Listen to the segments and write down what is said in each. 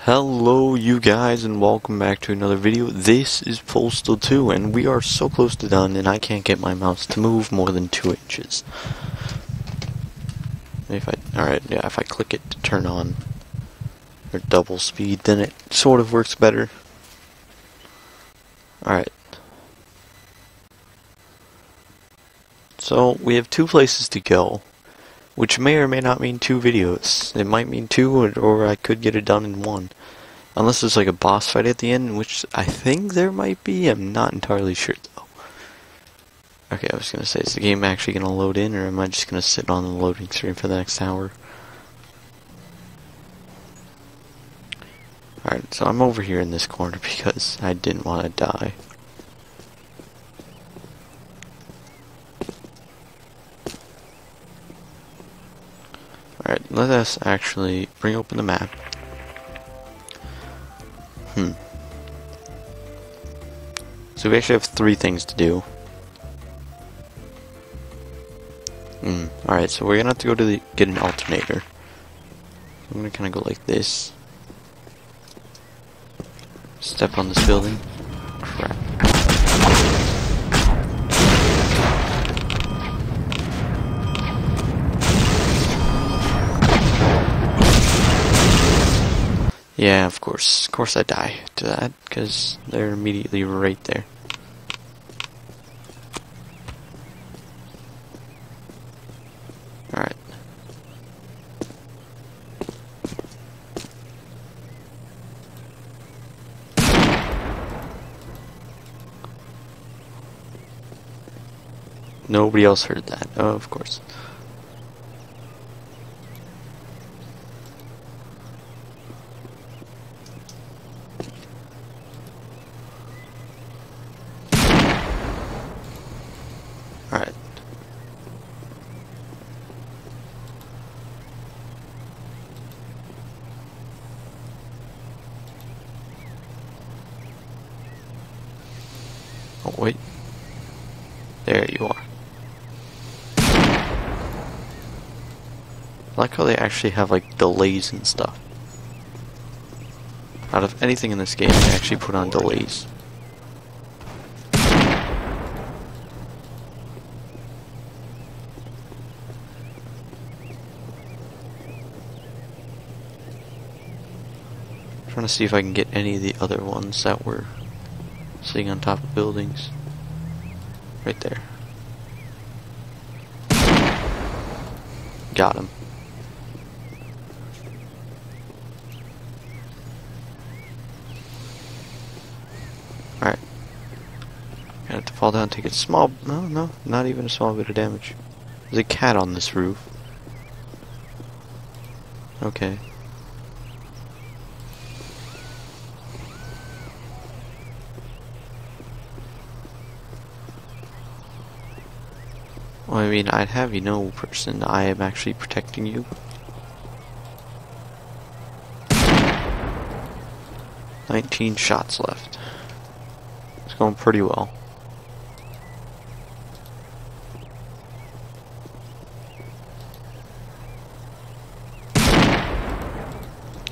Hello you guys and welcome back to another video. This is Postal 2 and we are so close to done and I can't get my mouse to move more than 2 inches. If I click it to turn on or double speed, then it sort of works better. Alright. So we have 2 places to go, which may or may not mean 2 videos. It might mean 2 or I could get it done in 1. Unless there's like a boss fight at the end, which I think there might be. I'm not entirely sure though. Okay, I was gonna say, is the game actually gonna load in, or am I just gonna sit on the loading screen for the next hour? Alright, so I'm over here in this corner because I didn't want to die. Alright, let us actually bring open the map. So we actually have 3 things to do. Alright, so we're gonna have to go to get an alternator. I'm gonna kinda go like this. Step on this building. Crap. Yeah, of course I die to that, because they're immediately right there. Alright. Nobody else heard that. Oh, of course. Alright. Oh, wait. There you are. I like how they actually have like delays and stuff. Out of anything in this game, they actually put on delays. Trying to see if I can get any of the other ones that were sitting on top of buildings. Right there. Got him. Alright. Gonna have to fall down, take a small... No, not even a small bit of damage. There's a cat on this roof. Okay. Well, I mean, I'd have you know, person, I am actually protecting you. "19 shots left. It's going pretty well.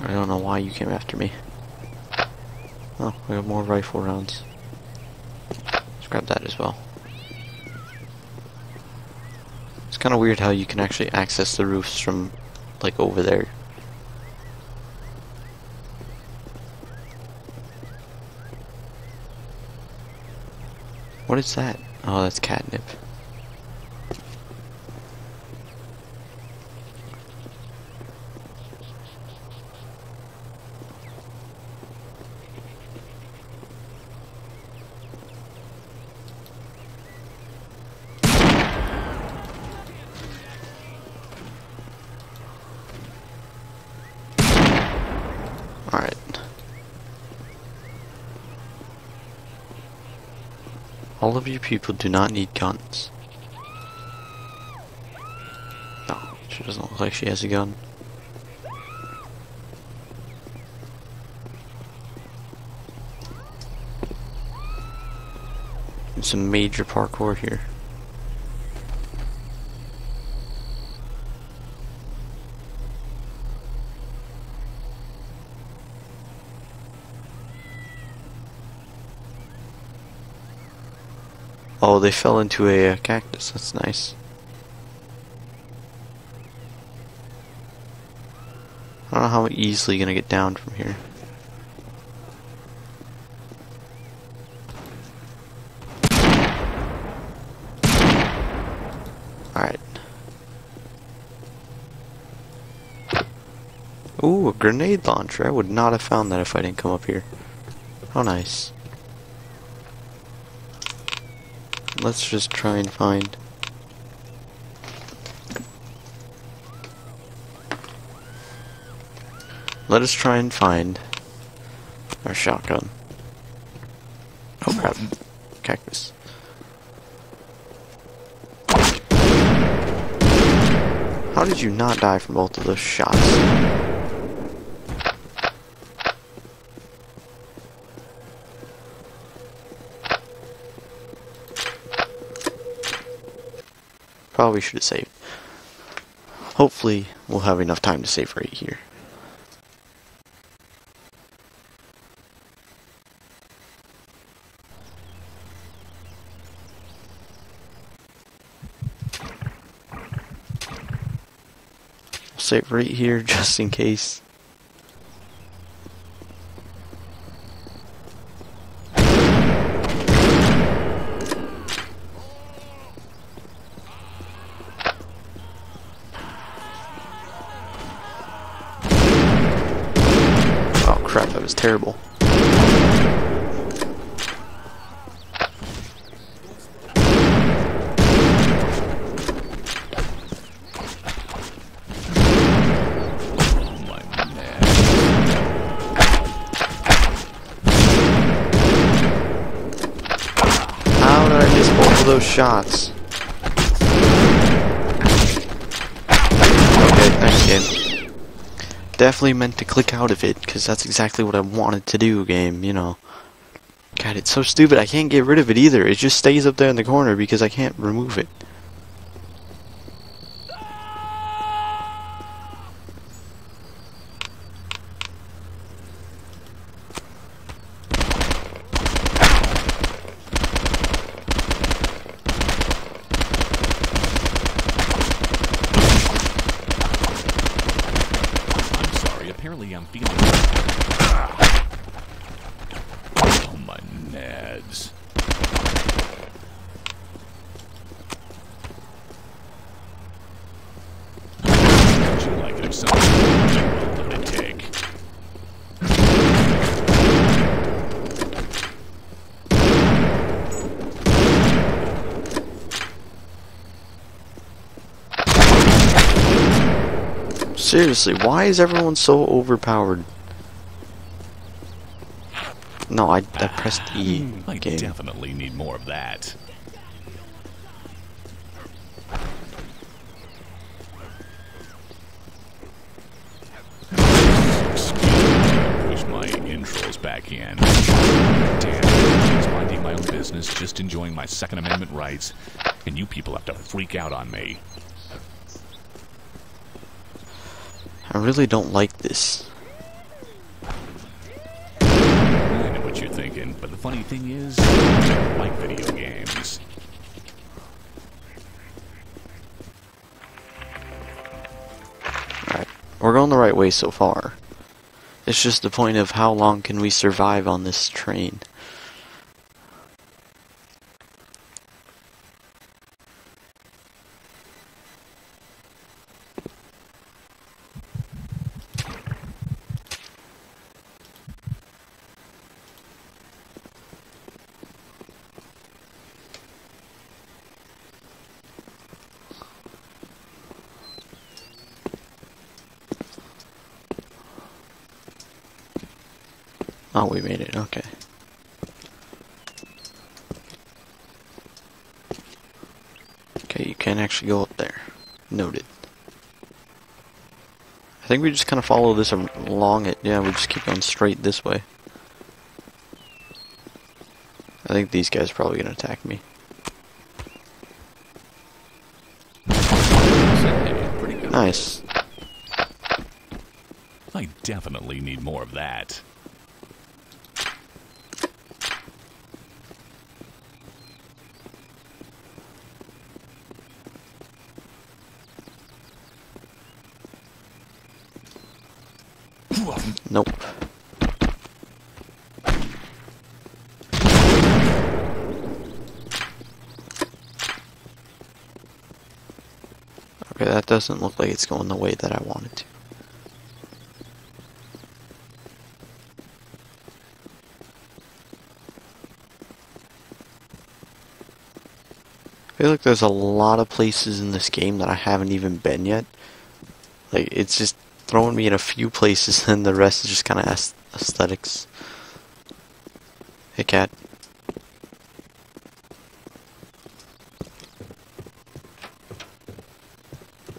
I don't know why you came after me. Oh, we have more rifle rounds. Let's grab that as well. It's kind of weird how you can actually access the roofs from, like, over there. What is that? Oh, that's catnip. Alright. All of you people do not need guns. No, she doesn't look like she has a gun. There's some major parkour here. Oh, they fell into a cactus. That's nice. I don't know how easily gonna get down from here. Alright. Ooh, a grenade launcher. I would not have found that if I didn't come up here. How nice. Let's just try and find... Let us try and find our shotgun. Oh crap. Cactus. How did you not die from both of those shots? Probably should have saved. Hopefully we'll have enough time to save right here. Save right here just in case. Oh crap, that was terrible. Those shots. Okay, thanks game. Definitely meant to click out of it, because that's exactly what I wanted to do, game, you know. God, it's so stupid, I can't get rid of it either. It just stays up there in the corner because I can't remove it. Apparently I'm feeling... Oh, my nads. Would you like it if something you let it take? Seriously, why is everyone so overpowered? No, I pressed E. I definitely need more of that. Push my intros back in. Damn, I was minding my own business, just enjoying my Second Amendment rights, and you people have to freak out on me. I really don't like this. I know what you're thinking, but the funny thing is, I don't like video games. Alright, we're going the right way so far. It's just the point of how long can we survive on this train. Oh, we made it, okay. Okay, you can actually go up there. Noted. I think we just kind of follow this along it. Yeah, we just keep going straight this way. I think these guys are probably going to attack me. Nice. I definitely need more of that. Nope. Okay, that doesn't look like it's going the way that I want it to. I feel like there's a lot of places in this game that I haven't even been yet. Like, it's just throwing me in a few places and the rest is just kind of aesthetics. Hey, cat.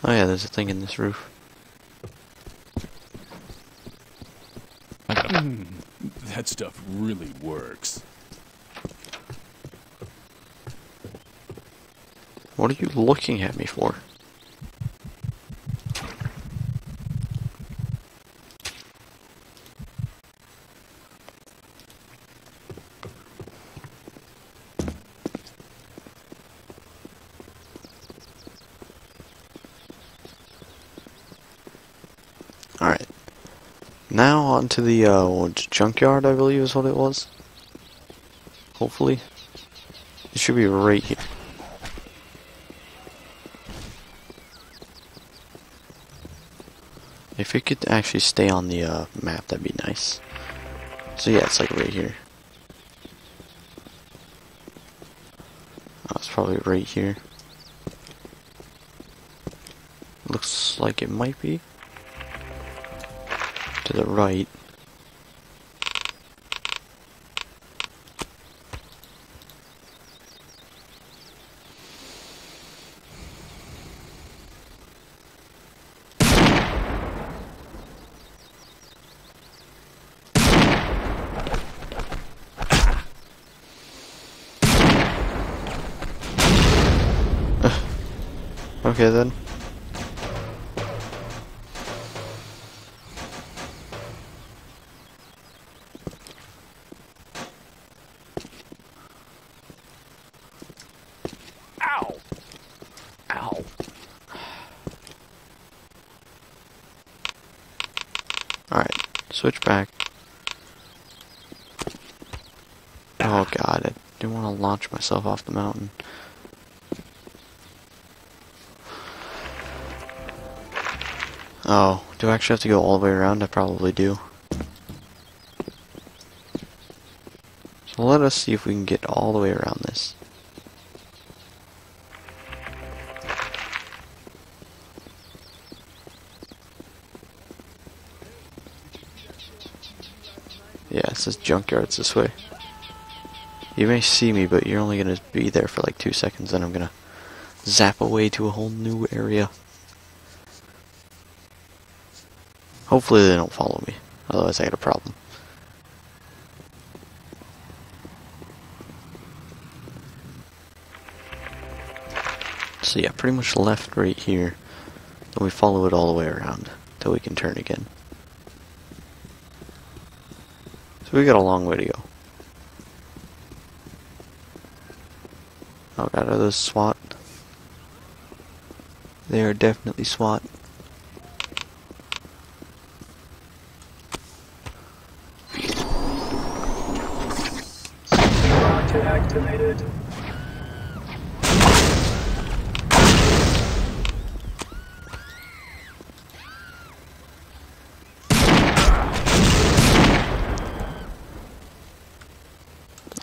Oh yeah, there's a thing in this roof. That stuff really works. What are you looking at me for? Alright. Now on to the junkyard, I believe is what it was. Hopefully. It should be right here. If it could actually stay on the map, that'd be nice. So yeah, it's like right here. Oh, it's probably right here. Looks like it might be. To the right. Okay then. Ow! Ow! Alright, switch back. Oh god, I didn't want to launch myself off the mountain. Oh, do I actually have to go all the way around? I probably do. So let us see if we can get all the way around this. Yeah, it says junkyard's this way. You may see me, but you're only going to be there for like 2 seconds, then I'm going to zap away to a whole new area. Hopefully they don't follow me, otherwise I got a problem. So yeah, pretty much left right here, then we follow it all the way around, till we can turn again. So we got a long way to go. Oh god, are those SWAT? They are definitely SWAT. Activated.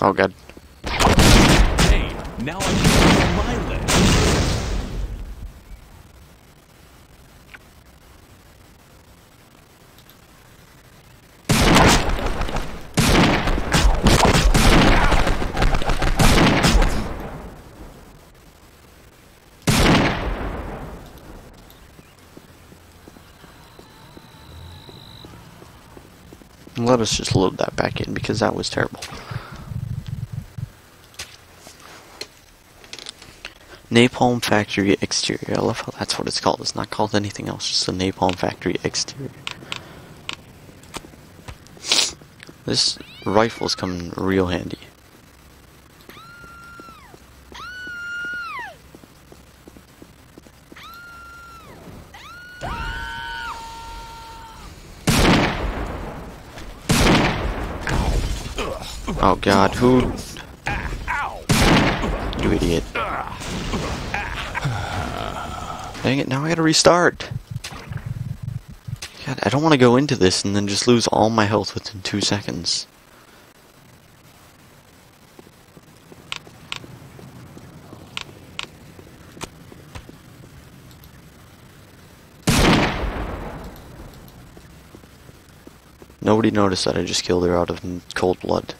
Oh god. Hey, now I can feel my leg. Let us just load that back in because that was terrible. Napalm Factory Exterior. I love how that's what it's called. It's not called anything else, just the Napalm Factory Exterior. This rifle's coming real handy. Oh god, who? You idiot. Dang it, now I gotta restart. God, I don't want to go into this and then just lose all my health within 2 seconds. Nobody noticed that I just killed her out of cold blood.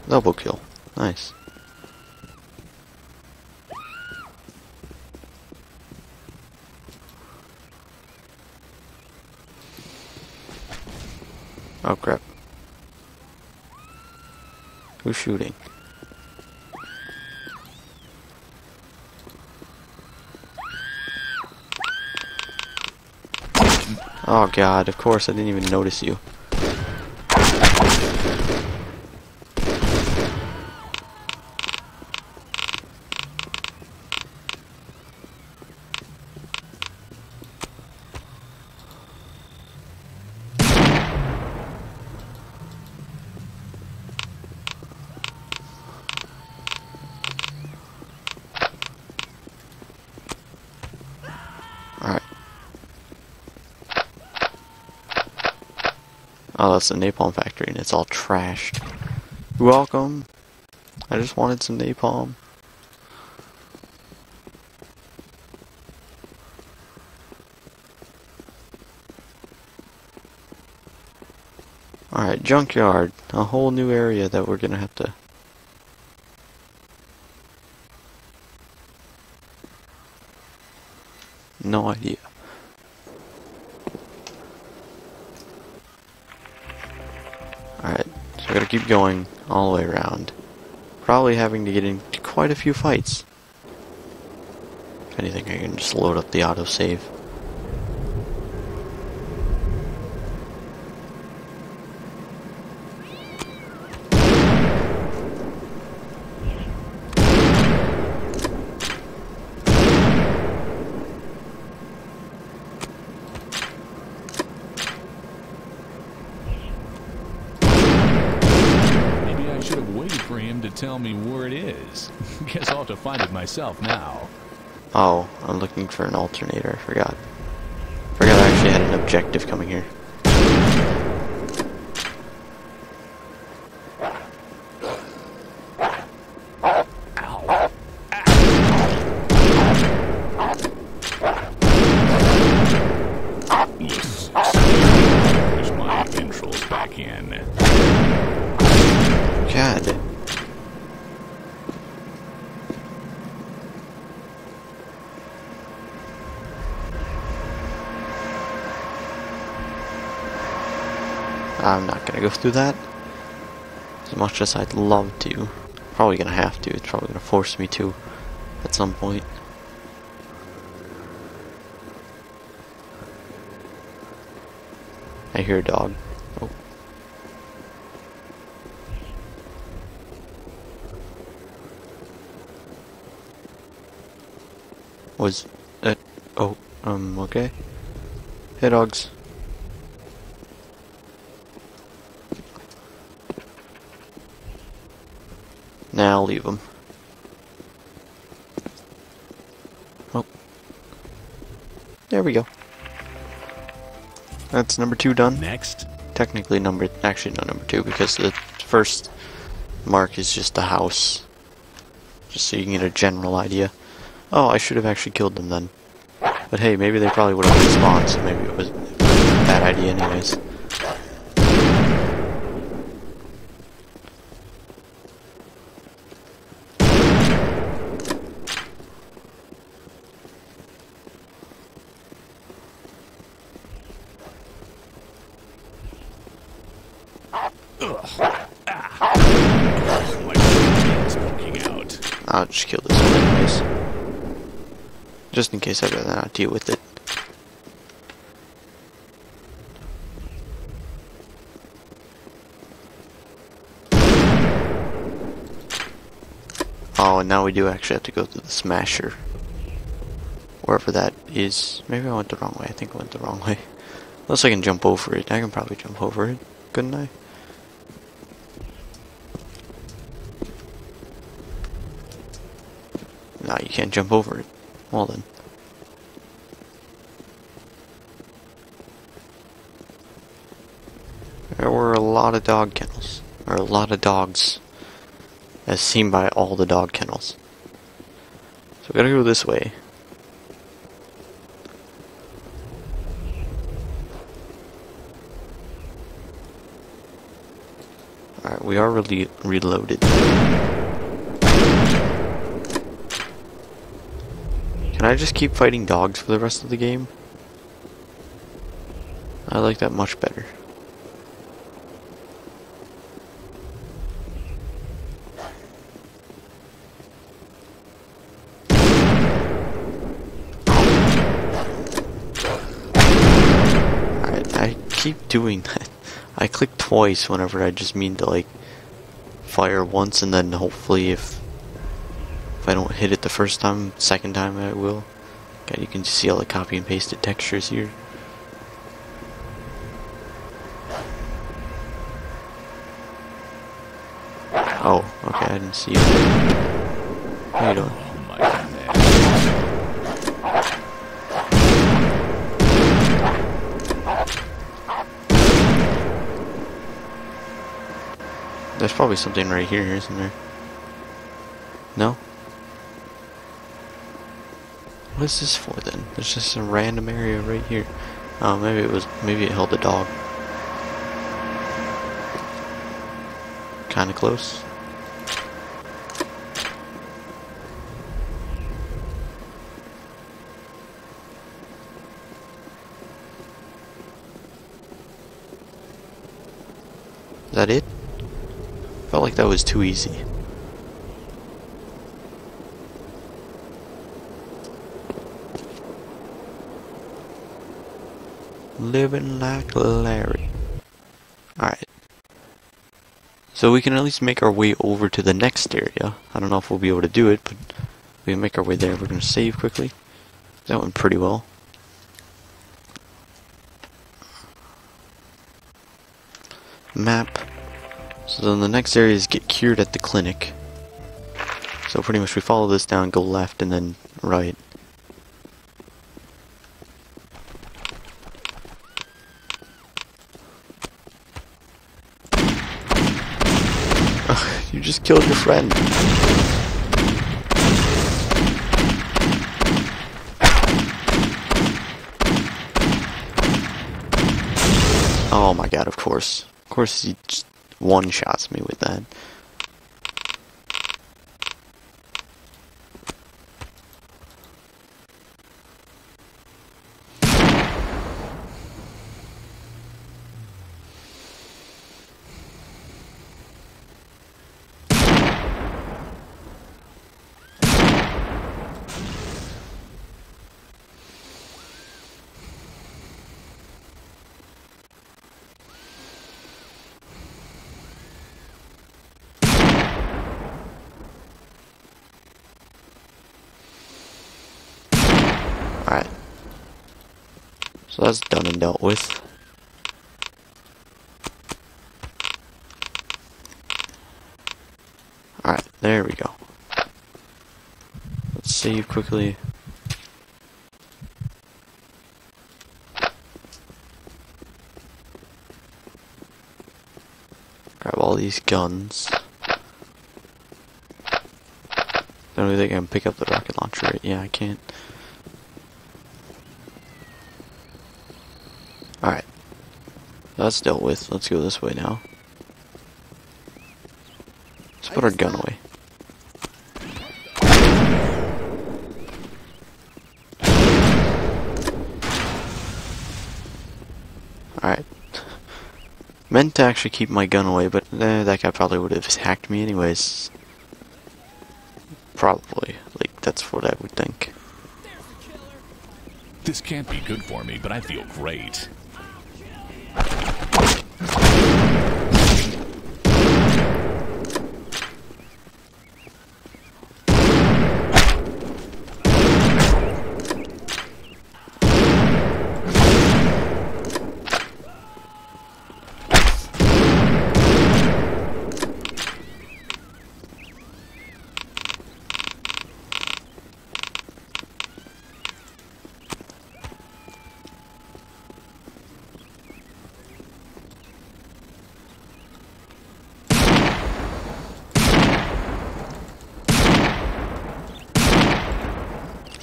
Double kill. Nice. Oh crap. Who's shooting? Oh god, of course I didn't even notice you. Alright. Oh, that's the napalm factory and it's all trashed. You're welcome. I just wanted some napalm. Alright, junkyard. A whole new area that we're gonna have to... No idea. Alright, so I gotta keep going all the way around. Probably having to get into quite a few fights. If anything, I can just load up the autosave. For him to tell me where it is. Guess I'll have to find it myself now. Oh, I'm looking for an alternator. I forgot. I actually had an objective coming here. Ow. Push my controls back in. God. I'm not gonna go through that. As much as I'd love to. Probably gonna have to. It's probably gonna force me to at some point. I hear a dog. Oh. Was that... Oh, okay. Hey, dogs. Now I'll leave them. Oh. There we go. That's number 2 done. Next. Technically actually not number 2, because the first mark is just a house. Just so you can get a general idea. Oh, I should have actually killed them then. But hey, maybe they probably would have respawned, so maybe it was a bad idea anyways. I'll just kill this one anyways. Just in case I'd rather not deal with it. Oh, and now we do actually have to go through the smasher. Wherever that is. Maybe I went the wrong way. I think I went the wrong way. Unless I can jump over it. I can probably jump over it. Couldn't I? No, you can't jump over it. Well then. There were a lot of dog kennels. Or a lot of dogs. As seen by all the dog kennels. So we gotta go this way. Alright, we are really reloaded. Can I just keep fighting dogs for the rest of the game? I like that much better. Alright, I keep doing that. I click twice whenever I just mean to like fire once, and then hopefully if I don't hit it the first time, second time I will. Okay, you can just see all the copy and pasted textures here. Oh, okay, I didn't see you. How you doing? Oh my goodness. There's probably something right here, isn't there? No? What is this for then? There's just a random area right here. Oh, maybe it held a dog. Kinda close. Is that it? Felt like that was too easy. Living like Larry. Alright. So we can at least make our way over to the next area. I don't know if we'll be able to do it, but we can make our way there. We're going to save quickly. That went pretty well. Map. So then the next area is get cured at the clinic. So pretty much we follow this down, go left, and then right. You just killed your friend. Oh my god, of course. Of course he just one-shots me with that. Alright. So that's done and dealt with. Alright, there we go. Let's save quickly. Grab all these guns. Don't really think I can pick up the rocket launcher, right? Yeah, I can't. Alright. That's dealt with. Let's go this way now. Let's put our gun away. Alright. Meant to actually keep my gun away, but that guy probably would have hacked me anyways. Probably. Like, that's what I would think. This can't be good for me, but I feel great.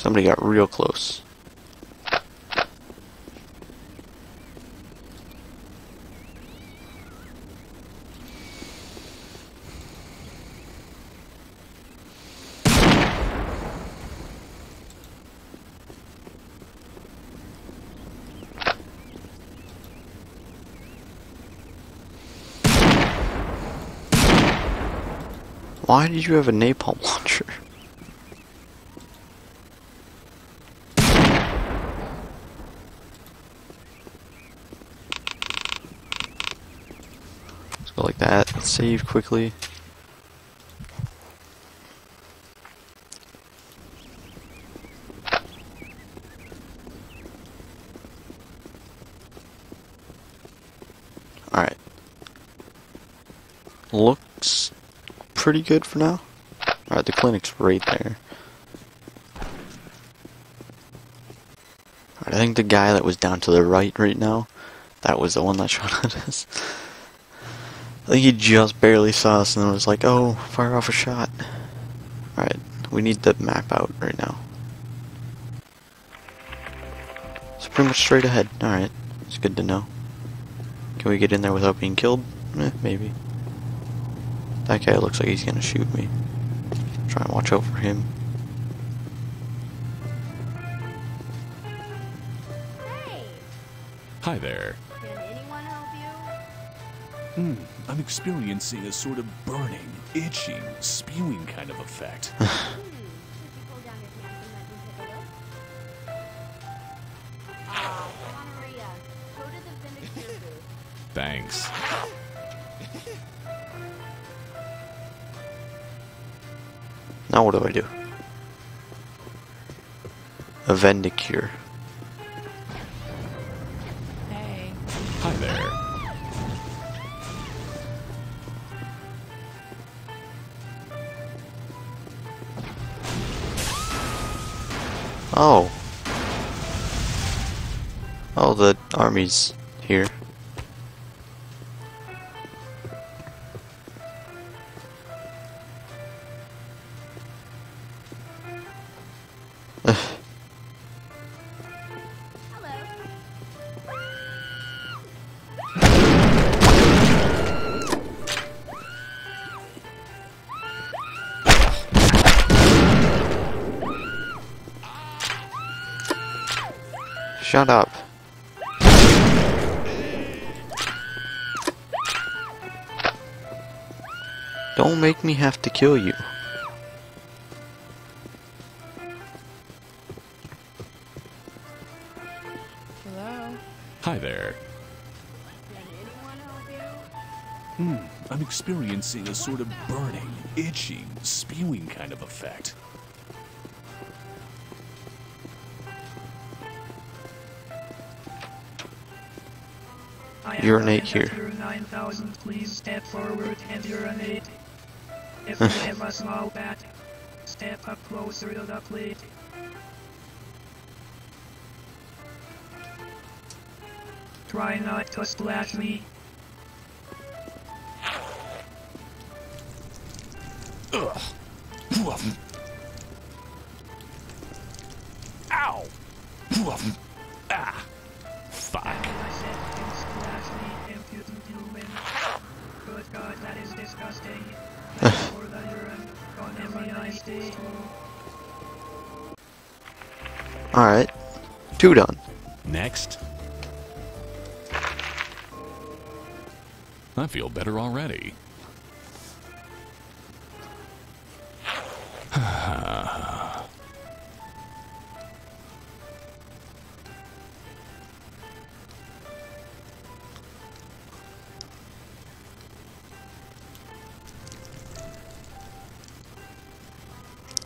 Somebody got real close. Why did you have a napalm launcher? Let's go like that. Let's save quickly. Alright. Looks pretty good for now. Alright, the clinic's right there. Alright, I think the guy that was down to the right now, that was the one that shot at us. I think he just barely saw us and then was like, oh, fire off a shot. Alright, we need the map out right now. It's pretty much straight ahead. Alright, it's good to know. Can we get in there without being killed? Maybe. That guy looks like he's gonna shoot me. Try and watch out for him. Hey! Hi there. Can anyone help you? I'm experiencing a sort of burning, itching, spewing kind of effect. Could you pull down your pants and let me take a look? Gonorrhea. Go to the vinegar booth. Thanks. Now what do I do? A Vendicure. Hey. Hi there. Oh. Oh, the army's here. Shut up. Don't make me have to kill you. Hello? Hi there. Can anyone help you? I'm experiencing a sort of burning, itching, spewing kind of effect. Urinate here. 9000, please step forward and urinate. If you have a small bat, step up closer to the plate. Try not to splash me. Ugh. Ow! Ah! Fuck. I said you splash me, impudent human. Good God, that is disgusting. Thanks for the urine. Have a nice day. Alright. 2 done. Next. I feel better already.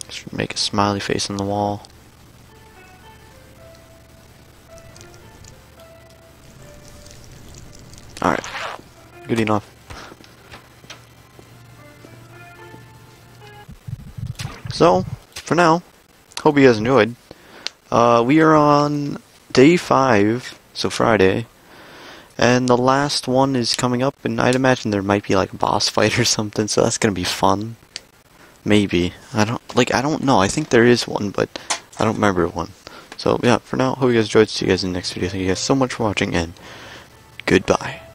Just make a smiley face on the wall. Alright. Good enough. So, for now, hope you guys enjoyed. We are on day 5, so Friday. And the last one is coming up, and I'd imagine there might be like a boss fight or something, so that's gonna be fun. Maybe. I don't know. I think there is one, but I don't remember one. So yeah, for now, hope you guys enjoyed. See you guys in the next video. Thank you guys so much for watching, and goodbye.